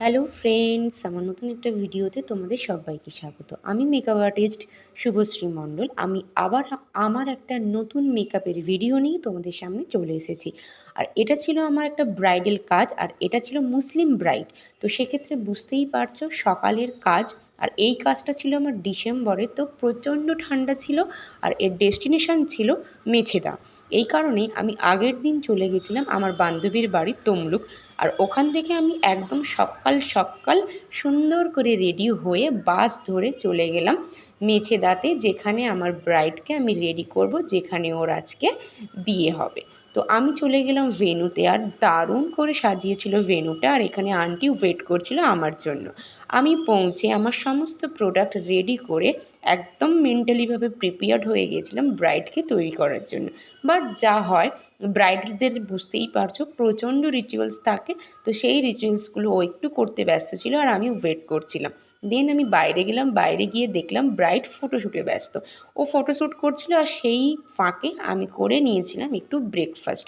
Hello friends, আমার নতুন একটা ভিডিওতে তোমাদের সবাইকে স্বাগত। আমি মেকআপ আর্টিস্ট শুভশ্রী মণ্ডল। আমি আবার আমার একটা নতুন মেকআপের ভিডিও নিয়ে তোমাদের সামনে চলে এসেছি। আর এটা ছিল আমার একটা ব্রাইডাল কাজ, আর এটা ছিল মুসলিম ব্রাইড। তো সেক্ষেত্রে বুঝতেই পারছো সকালের কাজ। আর এই কাজটা ছিল আমার ডিসেম্বরে, তো প্রচণ্ড ঠান্ডা ছিল। আর এর ডেস্টিনেশন ছিল মেছেদা। এই কারণেই আমি আগের দিন চলে গেছিলাম আমার বান্ধবীর বাড়ি তমলুক। আর ওখান থেকে আমি একদম সকাল সকাল সুন্দর করে রেডি হয়ে বাস ধরে চলে গেলাম মেছেদাতে, যেখানে আমার ব্রাইডকে আমি রেডি করব, যেখানে ওর আজকে বিয়ে হবে। তো আমি চলে গেলাম ভেন্যুতে, আর দারুণ করে সাজিয়েছিল ভেন্যুটা। আর এখানে আন্টি ওয়েট করছিল আমার জন্য। আমি পৌঁছে আমার সমস্ত প্রোডাক্ট রেডি করে একদম মেন্টালিভাবে প্রিপেয়ার্ড হয়ে গেছিলাম ব্রাইডকে তৈরি করার জন্য। বাট যা হয়, ব্রাইডদের বুঝতেই পারছো প্রচণ্ড রিচুয়ালস থাকে। তো সেই রিচুয়ালসগুলো ও একটু করতে ব্যস্ত ছিল, আর আমি ওয়েট করছিলাম। দেন আমি বাইরে গেলাম, বাইরে গিয়ে দেখলাম ব্রাইড ফটোশ্যুটে ব্যস্ত। ও ফটোশ্যুট করছিল, আর সেই ফাঁকে আমি করে নিয়েছিলাম একটু ব্রেকফাস্ট।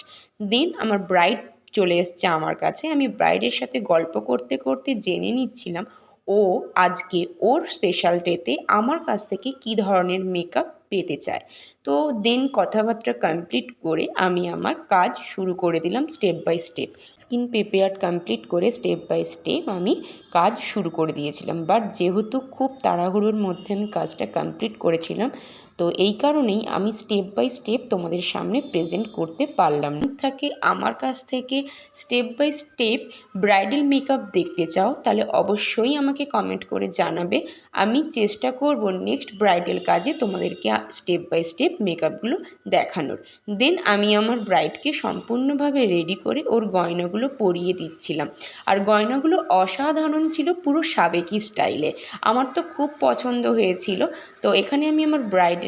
দেন আমার ব্রাইড চলে এসছে আমার কাছে। আমি ব্রাইডের সাথে গল্প করতে করতে জেনে নিচ্ছিলাম ও আজকে ওর স্পেশাল ডেতে আমার কাছ থেকে কী ধরনের মেকআপ পেতে চায়। তো দেন কথাবার্তা কমপ্লিট করে আমি আমার কাজ শুরু করে দিলাম step by step. Skin prepare complete করে স্টেপ বাই স্টেপ আমি কাজ শুরু করে দিয়েছিলাম। বাট যেহেতু খুব তাড়াহুড়োর মধ্যে আমি কাজটা কমপ্লিট করেছিলাম, তো এই কারণেই আমি স্টেপ বাই স্টেপ তোমাদের সামনে প্রেজেন্ট করতে পারলাম না। থাকে আমার কাছ থেকে step by step bridal makeup দেখতে চাও, তাহলে অবশ্যই আমাকে কমেন্ট করে জানাবে। আমি চেষ্টা করব নেক্সট ব্রাইডাল কাজে তোমাদেরকে স্টেপ বাই স্টেপ মেকআপগুলো দেখানোর। দেন আমি আমার ব্রাইডকে সম্পূর্ণভাবে রেডি করে ওর গয়নাগুলো পরিয়ে দিচ্ছিলাম। আর গয়নাগুলো অসাধারণ ছিল, পুরো সাবেকি স্টাইলে। আমার তো খুব পছন্দ হয়েছিল। তো এখানে আমি আমার ব্রাইডের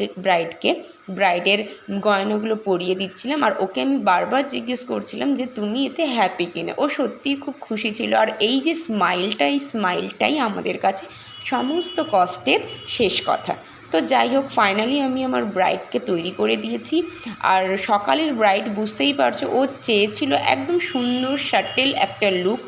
গয়নাগুলো পরিয়ে দিচ্ছিলাম, আর ওকে আমি বারবার জিজ্ঞেস করছিলাম যে তুমি এতে হ্যাপি কিনা। ও সত্যিই খুব খুশি ছিল। আর এই যে স্মাইলটা, এই স্মাইলটাই আমাদের কাছে সমস্ত কষ্টের শেষ কথা। তো যাই হোক, ফাইনালি আমি আমার ব্রাইডকে তৈরি করে দিয়েছি। আর সকালের ব্রাইড বুঝতেই পারছো, ও চেয়েছিল একদম সুন্দর শাটেল একটা লুক,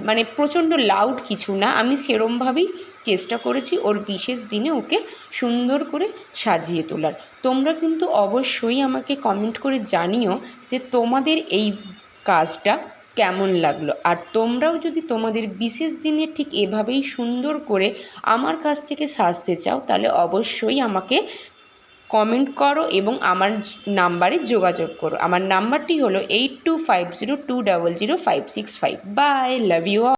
মানে প্রচণ্ড লাউড কিছু না। আমি সেরমভাবেই চেষ্টা করেছি ওর বিশেষ দিনে ওকে সুন্দর করে সাজিয়ে তোলার। তোমরা কিন্তু অবশ্যই আমাকে কমেন্ট করে জানিও যে তোমাদের এই কাজটা কেমন লাগলো। আর তোমরাও যদি তোমাদের বিশেষ দিনে ঠিক এভাবেই সুন্দর করে আমার কাছ থেকে সাজতে চাও, তাহলে অবশ্যই আমাকে কমেন্ট করো এবং আমার নাম্বারে যোগাযোগ করো। আমার নাম্বারটি হলো 8250200565। Bye, love you.